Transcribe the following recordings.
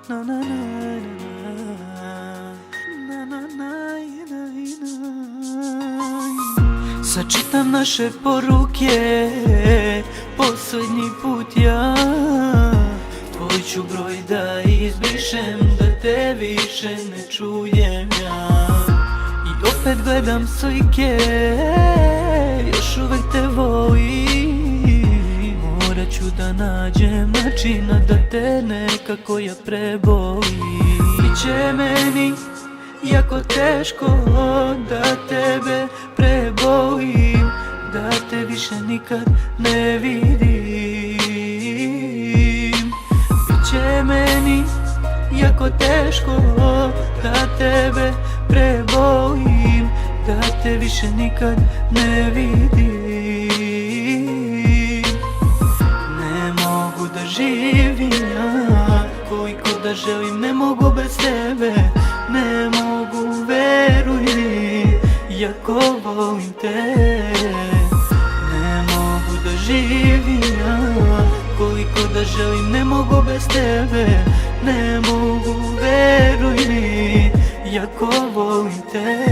na na na na na na Sačitam naše poruke, posljednji put ja tvoj ću broj da izbrišem, da te više ne čujem ja. I opet gledam slike, još uvek te volim. Morat ću da nađem načina da te nekako ja prebolim. Biće meni jako teško da tebe prebolim, da te više nikad ne vidim. Biće meni jako teško da tebe prebolim, da te više nikad ne vidim. Ne mogu da živim ja, koliko da želim ne mogu bez tebe. Ne mogu, veruj mi, jako volim te. Ne mogu da živim ja, koliko da želim ne mogu bez tebe. Ne mogu, veruj mi, jako volim te.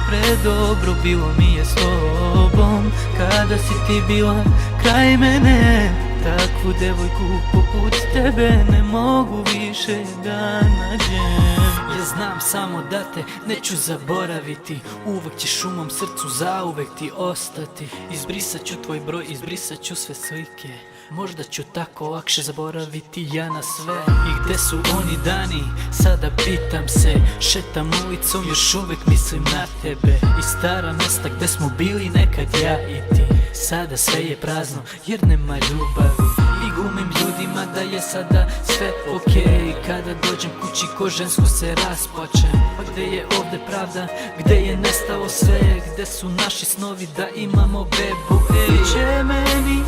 Predobro bilo mi je s tobom, kada si ti bila kraj mene. Takvu devojku poput tebe ne mogu više da nađem. Ja znam samo da te neću zaboraviti, uvek ćeš u mom srcu zauvek ti ostati. Izbrisat ću tvoj broj, izbrisat ću sve slike, možda ću tako lakše zaboraviti ja na sve. I gde su oni dani, sada pitam se. Šetam ulicom, još uvek mislim na tebe. I stara mesta gde smo bili nekad ja i ti, sada sve je prazno jer nema ljubavi. I glumim ljudima da je sada sve okej. Kada dođem kući ko žensko se rasplačem. Gde je ovde pravda, gde je nestalo sve, gde su naši snovi da imamo bebu. Biće meni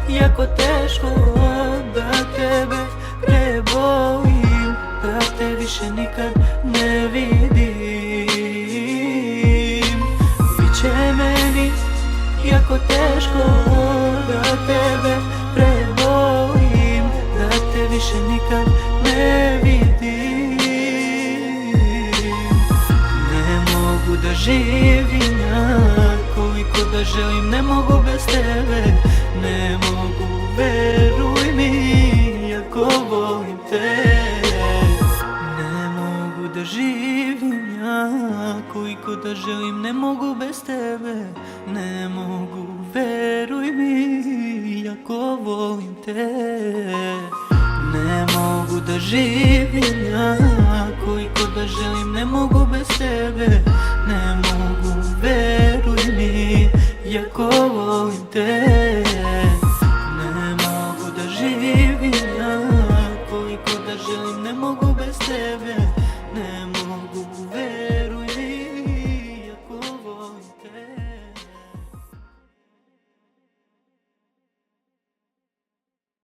jako teško da tebe prebolim, da te više nikad ne vidim. Biće meni jako teško da tebe prebolim, da te više nikad ne vidim. Ne mogu da živim ja, koliko da želim ne mogu bez tebe. Ne mogu, veruj mi, jako volim te. Ne mogu da živim ja, koliko da želim ne mogu bez tebe. Ne mogu, veruj mi, jako volim te. Ne mogu da živim ja, koliko da želim ne mogu bez tebe. Ne mogu, veruj mi, jako volim te.